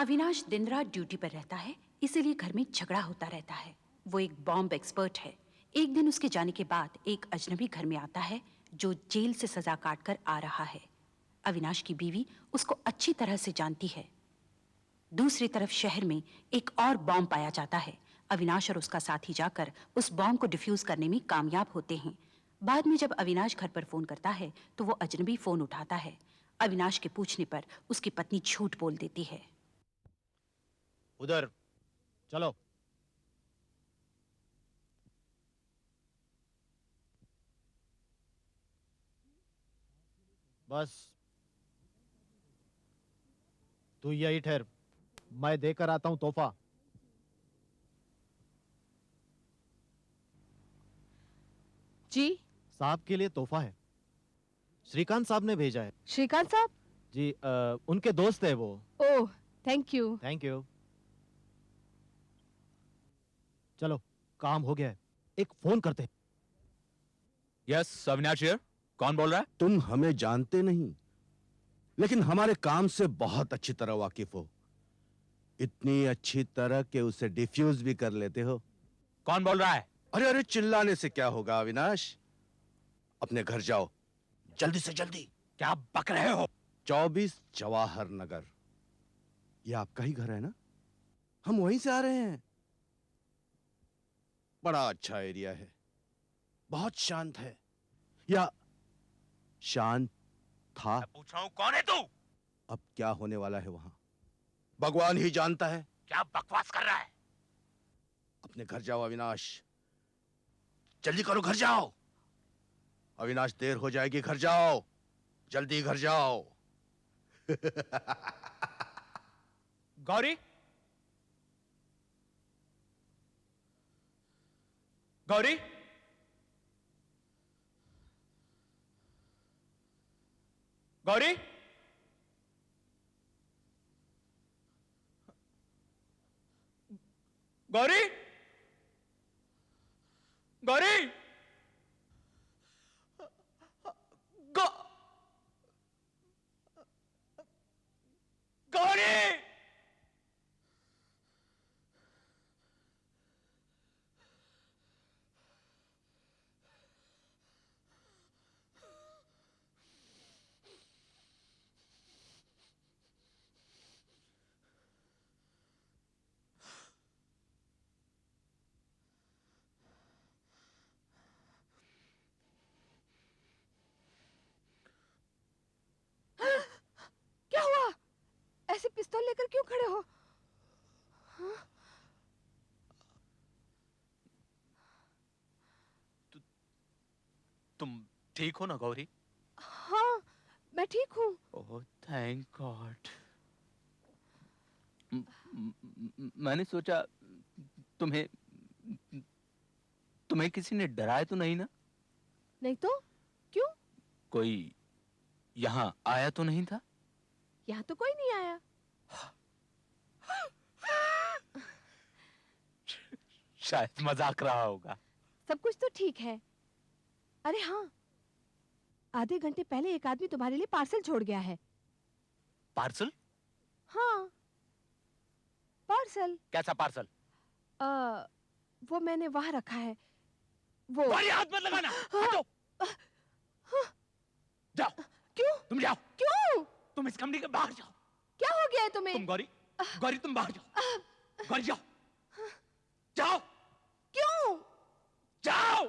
अविनाश दिन रात ड्यूटी पर रहता है, इसीलिए घर में झगड़ा होता रहता है। वो एक बॉम्ब एक्सपर्ट है। एक दिन उसके जाने के बाद एक अजनबी घर में आता है जो जेल से सजा काट कर आ रहा है। अविनाश की बीवी उसको अच्छी तरह से जानती है। दूसरी तरफ शहर में एक और बॉम्ब पाया जाता है। अविनाश और उसका साथी जाकर उस बॉम्ब को डिफ्यूज करने में कामयाब होते हैं। बाद में जब अविनाश घर पर फोन करता है तो वो अजनबी फोन उठाता है। अविनाश के पूछने पर उसकी पत्नी झूठ बोल देती है। उधर चलो। बस तू यही ठहर, मैं देकर आता हूं तोहफा। जी। साहब के लिए तोहफा है, श्रीकांत साहब ने भेजा है। श्रीकांत साहब? जी उनके दोस्त है वो। ओह, थैंक यू। Thank you. चलो, काम हो गया है, एक फोन करते हैं। Yes, Avinash here. कौन बोल रहा है? तुम हमें जानते नहीं, लेकिन हमारे काम से बहुत अच्छी तरह वाकिफ हो। इतनी अच्छी तरह कि उसे डिफ्यूज भी कर लेते हो। कौन बोल रहा है? अरे अरे, चिल्लाने से क्या होगा अविनाश, अपने घर जाओ, जल्दी से जल्दी। क्या बक रहे हो? 24 जवाहर नगर, ये आपका ही घर है ना? हम वहीं से आ रहे हैं। बड़ा अच्छा एरिया है, बहुत शांत है, या शांत था। मैं पूछ रहा हूं, कौन है तू? अब क्या होने वाला है वहां, भगवान ही जानता है। क्या बकवास कर रहा है? अपने घर जाओ अविनाश, जल्दी करो, घर जाओ। अविनाश, देर हो जाएगी, घर जाओ, जल्दी घर जाओ। गौरी, गौरी, गौरी, गौरी, गौरी, गौ गौरी। क्या हुआ? ऐसे पिस्तौल लेकर क्यों खड़े हो? हाँ? तुम ठीक हो ना गौरी? हाँ, मैं ठीक हूँ। Oh thank God. मैंने सोचा तुम्हें तुम्हें किसी ने डराया तो नहीं ना? नहीं तो क्यों? कोई यहाँ आया तो नहीं था? यहाँ तो कोई नहीं आया। शायद मजाक रहा होगा। सब कुछ तो ठीक है। अरे हाँ, आधे घंटे पहले एक आदमी तुम्हारे लिए पार्सल छोड़ गया है। पार्सल? हाँ, पार्सल। कैसा पार्सल? वो मैंने वहां रखा है। वो हाथ मत लगाना। हटो। जाओ। क्यों? तुम जाओ। क्यों? तुम इस कमरे के बाहर जाओ। क्या हो गया है तुम्हें? तुम गौरी, गौरी तुम बाहर जाओ। गौरी जाओ, जाओ, क्यों? जाओ।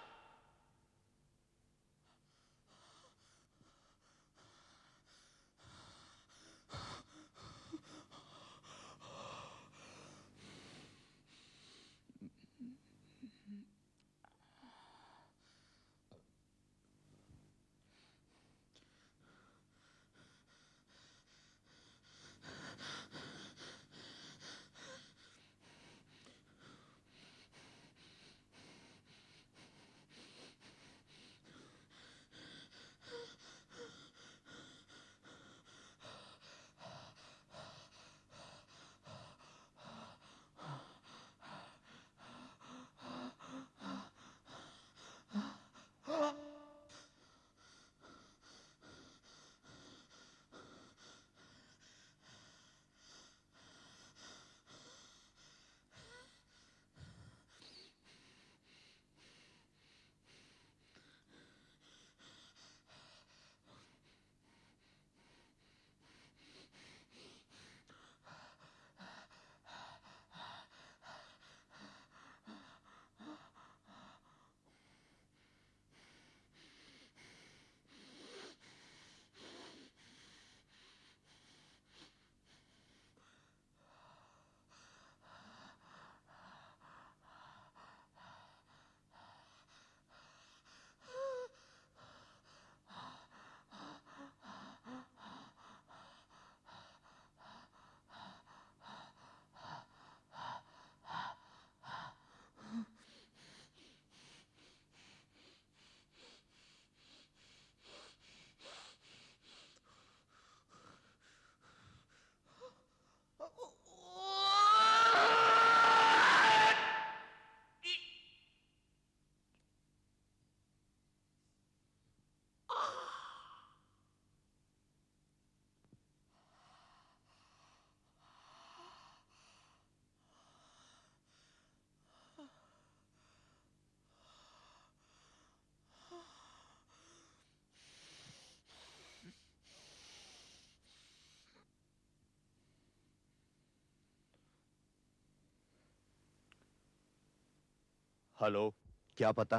हेलो, क्या पता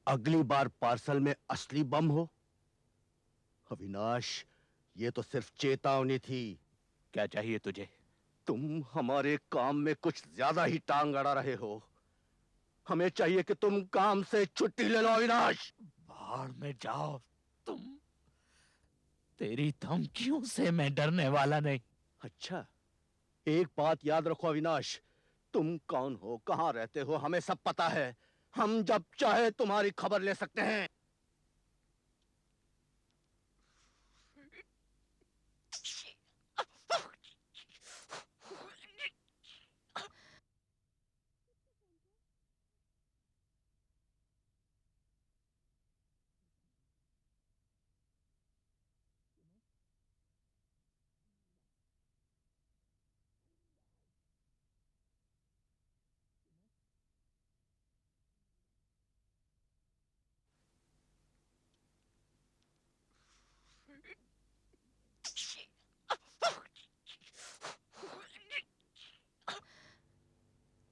अगली बार पार्सल में असली बम हो। अविनाश, ये तो सिर्फ चेतावनी थी। क्या चाहिए तुझे? तुम हमारे काम में कुछ ज्यादा ही टांग अड़ा रहे हो। हमें चाहिए कि तुम काम से छुट्टी ले लो अविनाश। बाहर में जाओ तुम। तेरी धमकियों से मैं डरने वाला नहीं। अच्छा, एक बात याद रखो अविनाश, तुम कौन हो, कहाँ रहते हो, हमें सब पता है। हम जब चाहे तुम्हारी खबर ले सकते हैं।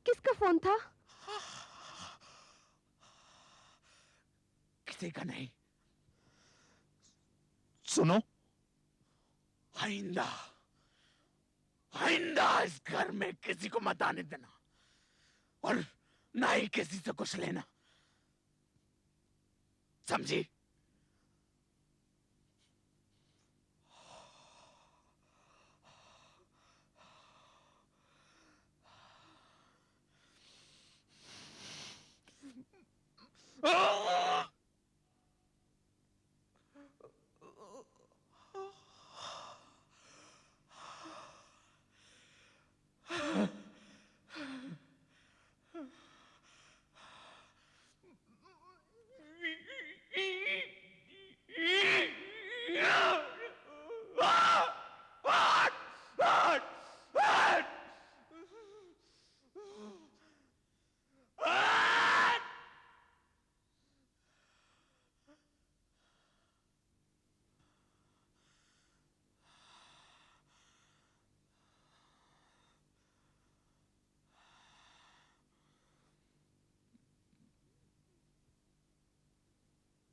किसका फोन था? किसी का नहीं। सुनो, आइंदा आइंदा इस घर में किसी को मत आने देना, और ना ही किसी से कुछ लेना, समझी?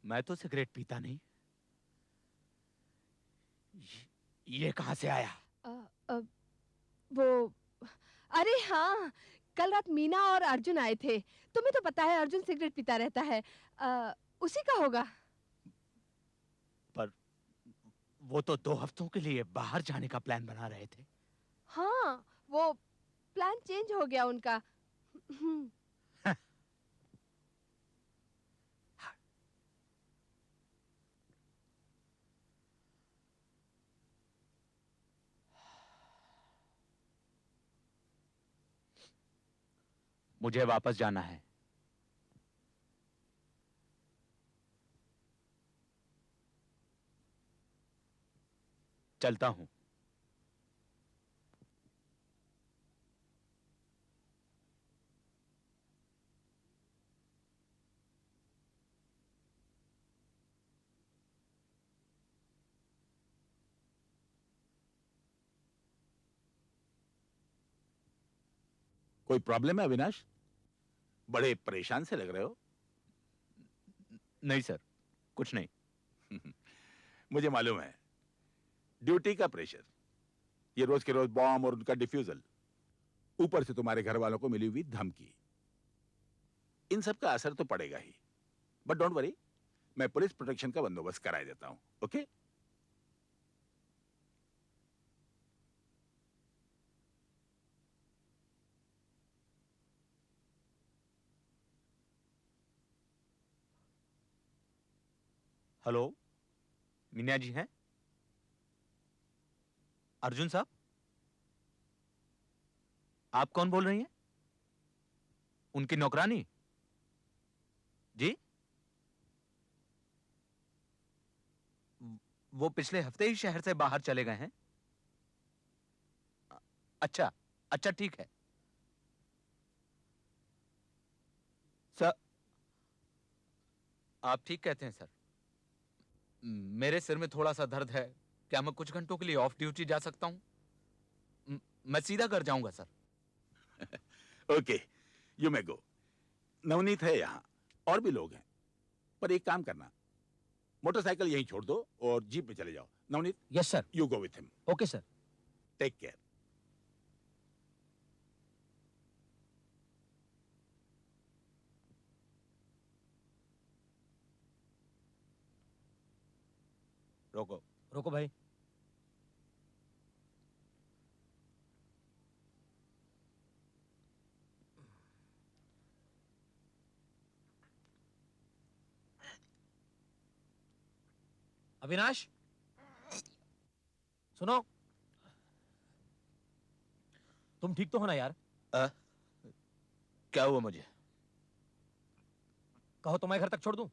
मैं तो सिगरेट पीता नहीं। ये कहां से आया? अ, अ, वो अरे हाँ, कल रात मीना और अर्जुन आए थे। तुम्हें तो पता है अर्जुन सिगरेट पीता रहता है। उसी का होगा। पर वो तो 2 हफ्तों के लिए बाहर जाने का प्लान बना रहे थे। हाँ, वो प्लान चेंज हो गया उनका। हम्म, मुझे वापस जाना है। चलता हूं। कोई प्रॉब्लम है अविनाश? बड़े परेशान से लग रहे हो। नहीं सर, कुछ नहीं। मुझे मालूम है, ड्यूटी का प्रेशर, ये रोज के रोज बॉम्ब और उनका डिफ्यूजल, ऊपर से तुम्हारे घर वालों को मिली हुई धमकी, इन सब का असर तो पड़ेगा ही। बट डोंट वरी, मैं पुलिस प्रोटेक्शन का बंदोबस्त कराए देता हूं। ओके? हेलो, मीना जी हैं? अर्जुन साहब, आप कौन बोल रही हैं? उनकी नौकरानी? जी? वो पिछले हफ्ते ही शहर से बाहर चले गए हैं। अच्छा, अच्छा ठीक है। सर, आप ठीक कहते हैं सर। मेरे सिर में थोड़ा सा दर्द है। क्या मैं कुछ घंटों के लिए ऑफ ड्यूटी जा सकता हूं? मैं सीधा घर जाऊंगा सर। ओके, यू मे गो। नवनीत है यहाँ, और भी लोग हैं। पर एक काम करना, मोटरसाइकिल यहीं छोड़ दो और जीप में चले जाओ। Navneet, yes sir. You go with him. Okay sir. Take care. रोको। रोको भाई। अविनाश, सुनो, तुम ठीक तो हो ना यार? क्या हुआ मुझे? कहो तो मैं घर तक छोड़ दूं?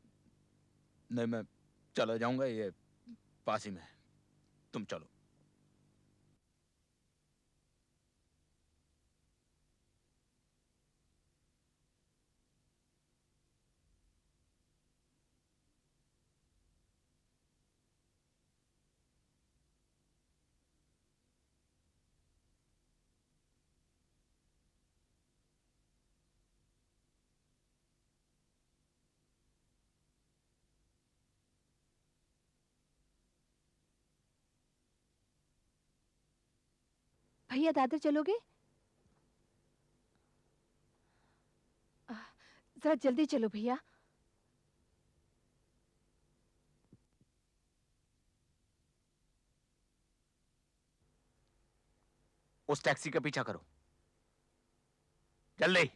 नहीं, मैं चला जाऊंगा, ये पास ही में है। तुम चलो। भैया दादर चलोगे? जरा जल्दी चलो भैया। उस टैक्सी का पीछा करो, जल्दी।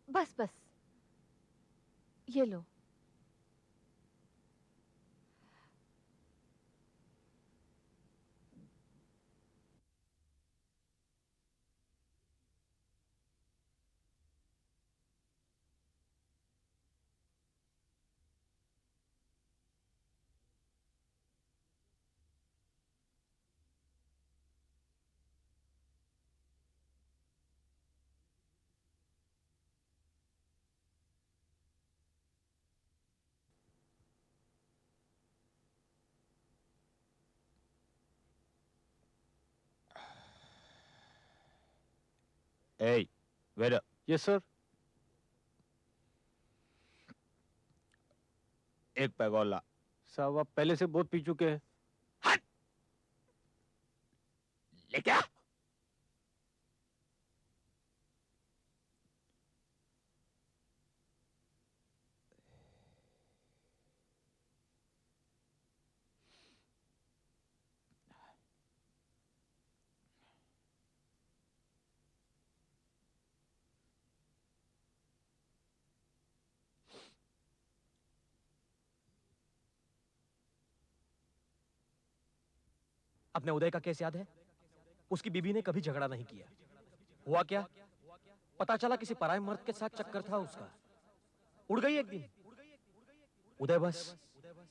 बस बस, ये लो। Hey, waiter. Yes sir. एक पैग और ला। साहब आप पहले से बहुत पी चुके हैं। ले क्या? अपने उदय का केस याद है? उसकी बीवी ने कभी झगड़ा नहीं किया। हुआ क्या? पता चला किसी पराये मर्द के साथ चक्कर था उसका। उड़ गई एक दिन। उदय बस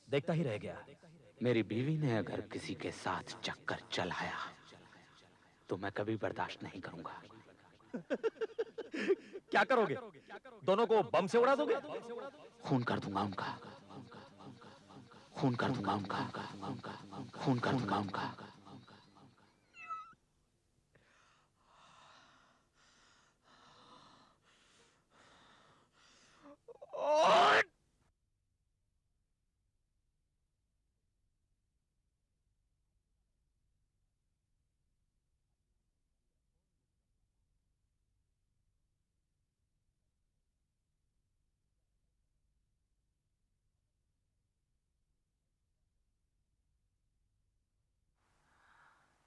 देखता ही रह गया। मेरी बीवी ने अगर किसी के साथ चक्कर चलाया तो मैं कभी बर्दाश्त नहीं करूंगा। क्या करोगे? दोनों को बम से उड़ा दोगे? खून कर दूंगा उनका, खून कर दूंगा उनका, खून कर दूंगा उनका।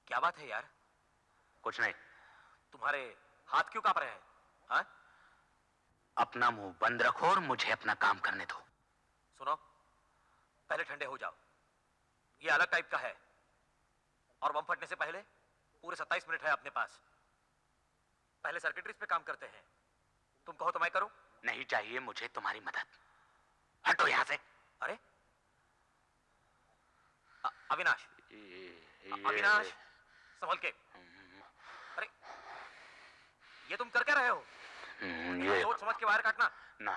क्या बात है यार? कुछ नहीं। तुम्हारे हाथ क्यों कांप रहे हैं? हाँ? अपना मुंह बंद रखो और मुझे अपना काम करने दो। सुनो, पहले ठंडे हो जाओ। ये अलग टाइप का है और बम फटने से पहले पूरे 27 मिनट है अपने पास। पहले सर्किटरीज पे काम करते हैं। तुम कहो तो मैं करूं? नहीं चाहिए मुझे तुम्हारी मदद। हटो यहाँ से। अरे अविनाश, अविनाश, संभल के। अरे ये तुम कर क्या रहे हो? ये सोच समझ के वायर काटना। ना।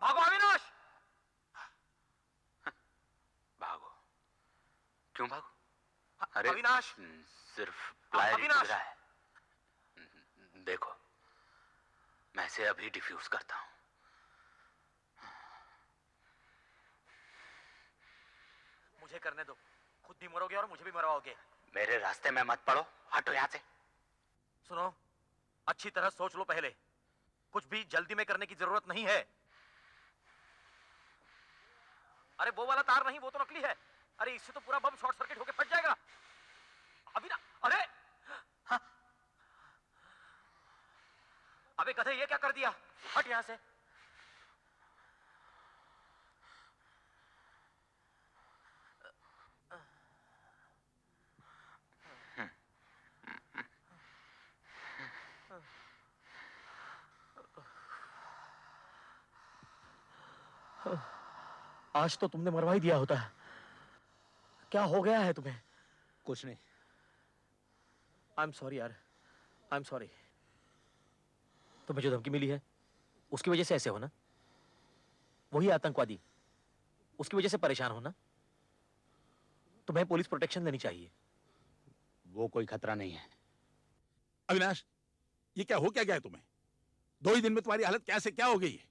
भागो अविनाश। भागो? क्यों भागो? अरे अविनाश, सिर्फ प्लायर ही अविनाश। टूट रहा है। देखो, मैं इसे अभी डिफ्यूज करता हूं। मुझे करने दो, खुद भी मरोगे और मुझे भी मरवाओगे। मेरे रास्ते में मत पड़ो, हटो यहाँ से। सुनो, अच्छी तरह सोच लो पहले। कुछ भी जल्दी में करने की जरूरत नहीं है। अरे वो वाला तार नहीं, वो तो नकली है। अरे इससे तो पूरा बम शॉर्ट सर्किट होकर फट जाएगा। अभी ना, अरे हाँ। अबे गधे, ये क्या कर दिया? हट यहां से। आज तो तुमने मरवा ही दिया होता। क्या हो गया है तुम्हें? कुछ नहीं। आई एम सॉरी यार, आई एम सॉरी। तुम्हें जो धमकी मिली है उसकी वजह से ऐसे हो ना? वही आतंकवादी, उसकी वजह से परेशान हो ना? तुम्हें पुलिस प्रोटेक्शन लेनी चाहिए। वो कोई खतरा नहीं है। अविनाश, ये क्या हो क्या गया है तुम्हें? 2 ही दिन में तुम्हारी हालत क्या से क्या हो गई है?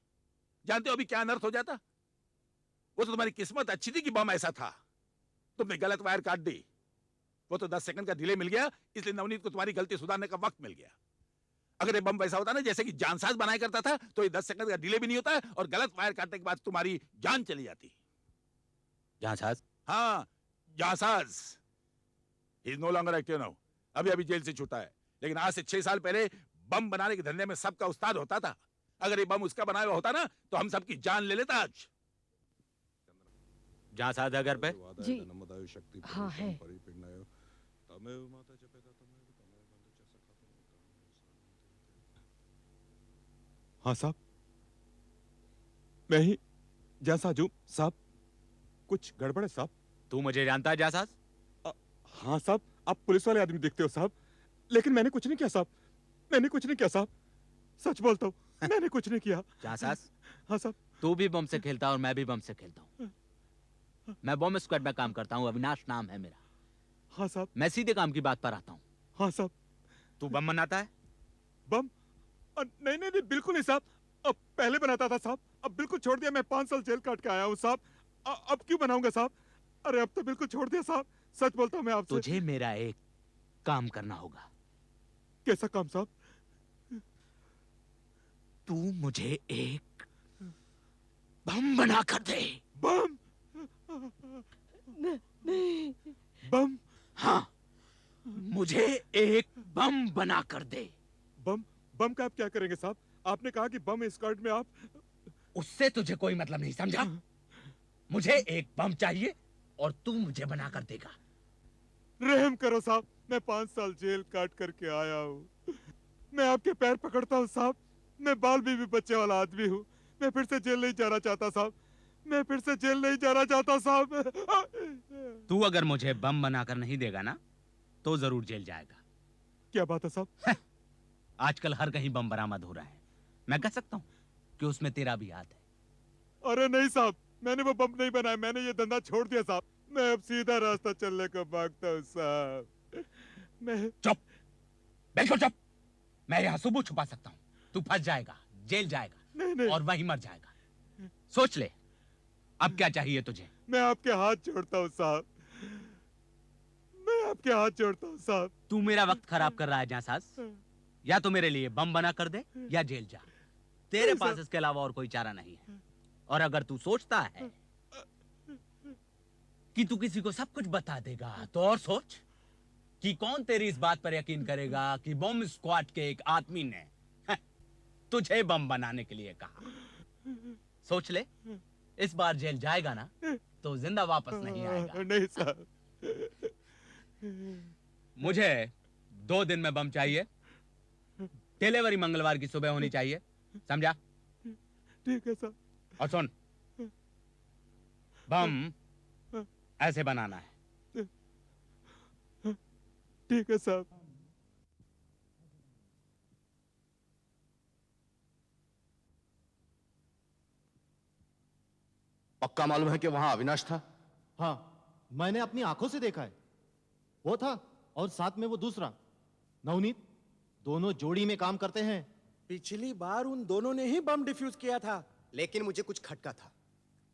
जानते हो अभी क्या अनर्थ हो जाता? वो तो तुम्हारी किस्मत अच्छी थी कि बम ऐसा था। तुमने गलत वायर काट दी। वो तो 10 सेकंड का डिले मिल गया, इसलिए नवनीत को तुम्हारी गलती सुधारने का वक्त मिल गया। अगर ये बम वैसा होता ना जैसे कि जानसाज बनाया करता था, तो ये 10 सेकंड का डिले भी नहीं होता और गलत वायर काटने के बाद तुम्हारी जान चली जाती। जांसाज? हाँ, जासाज। He is no longer active now. अभी अभी जेल से छूटा है, लेकिन आज से 6 साल पहले बम बनाने के धंधे में सबका उस्ताद होता था। अगर ये बम उसका बनाया हुआ होता ना, तो हम सबकी जान ले लेता आज। जांसाज है घर पे? जी। हाँ है। हाँ साहब, मैं ही जासाज हूँ साहब। कुछ गड़बड़ है साहब। तू मुझे जानता है जांसाज? हाँ साहब, आप पुलिस वाले आदमी दिखते हो साहब, लेकिन मैंने कुछ नहीं किया साहब। मैंने कुछ नहीं किया साहब, सच बोलता हूँ, मैंने कुछ नहीं किया। जांसाज, हाँ साहब। तू भी बम से खेलता और मैं भी बम से खेलता हूँ। मैं बम स्क्वाड में काम करता हूँ, अविनाश नाम है मेरा। हाँ साहब। मैं सीधे काम की बात पर आता हूँ। हाँ साहब। तू बम बनाता है? बम? नहीं नहीं नहीं, बिल्कुल नहीं साहब। अब पहले बनाता था साहब, अब बिल्कुल छोड़ दिया। मैं 5 साल जेल काट के आया हूँ साहब। अब क्यों बनाऊंगा साहब? अरे अब तो बिल्कुल छोड़ दिया साहब, सच बोलता हूँ मैं आपसे। तुझे मेरा एक काम करना होगा। कैसा काम साहब? तू मुझे एक बम बना कर दे। बम? नहीं। बम? हाँ, मुझे एक बम बना कर दे। बम? बम का आप क्या करेंगे साहब? आपने कहा कि बम स्क्वाड में आप। उससे तुझे कोई मतलब नहीं, समझा? मुझे एक बम चाहिए और तू मुझे बना कर देगा। रहम करो साहब, मैं 5 साल जेल काट करके आया हूँ। मैं आपके पैर पकड़ता हूँ साहब। मैं बाल बीवी बच्चे वाला आदमी हूँ। मैं फिर से जेल नहीं जाना चाहता साहब। मैं फिर से जेल नहीं जाना चाहता साहब। तू अगर मुझे बम बनाकर नहीं देगा ना, तो जरूर जेल जाएगा। क्या बात है साहब? आजकल हर कहीं बम बरामद हो रहा है। मैं कह सकता हूँ कि उसमें तेरा भी हाथ है। अरे नहीं साहब, मैंने वो बम नहीं बनाया। मैंने ये धंधा छोड़ दिया साहब। मैं अब सीधा रास्ता चलने को भागता हूँ साहब। मैं। चुप, बिल्कुल चुप। मैं यहाँ सुबह छुपा सकता हूँ, तू फंस जाएगा, जेल जाएगा नहीं नहीं। और वहीं मर जाएगा। सोच ले, अब क्या चाहिए तुझे? मैं आपके हाथ जोड़ता हूँ साहब। मैं आपके हाथ जोड़ता हूँ साहब। तू मेरा वक्त खराब कर रहा है जांसाज। या तो मेरे लिए बम बना कर दे या जेल जा। तेरे पास इसके अलावा और कोई चारा नहीं है। और अगर तू सोचता है कि तू किसी को सब कुछ बता देगा, तो और सोच कि कौन तेरी इस बात पर यकीन करेगा कि बम स्क्वाड के एक आदमी ने तुझे बम बनाने के लिए कहा। सोच ले, इस बार जेल जाएगा ना तो जिंदा वापस नहीं आएगा। नहीं साहब। मुझे 2 दिन में बम चाहिए, डिलीवरी मंगलवार की सुबह होनी चाहिए, समझा? ठीक है साहब। और सुन, बम ऐसे बनाना है। ठीक है साहब। पक्का मालूम है कि वहां अविनाश था? हाँ, मैंने अपनी आंखों से देखा है। वो था और साथ में वो दूसरा नवनीत, दोनों जोड़ी में काम करते हैं। पिछली बार उन दोनों ने ही बम डिफ्यूज किया था। लेकिन मुझे कुछ खटका था।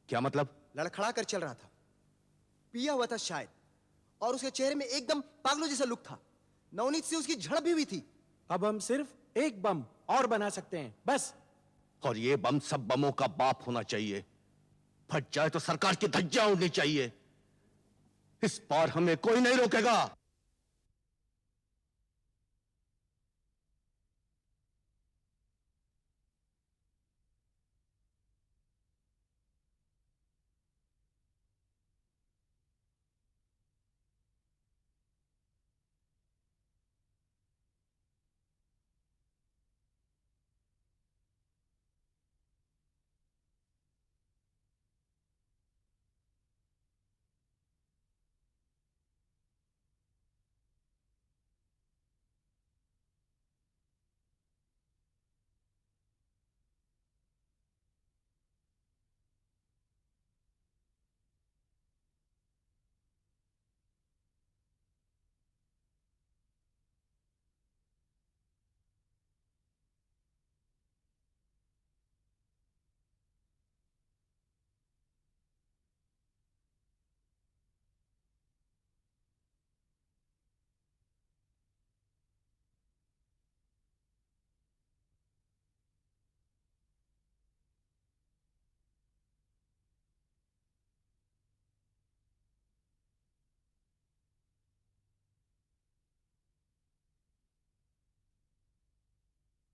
क्या मतलब? लड़खड़ा कर चल रहा था, पिया हुआ था शायद, और उसके चेहरे में एकदम पागलों जैसा लुक था। नवनीत से उसकी झड़प भी हुई थी। अब हम सिर्फ एक बम और बना सकते हैं, बस। और ये बम सब बमों का बाप होना चाहिए। फट जाए तो सरकार की धज्जियां उड़नी चाहिए। इस बार हमें कोई नहीं रोकेगा।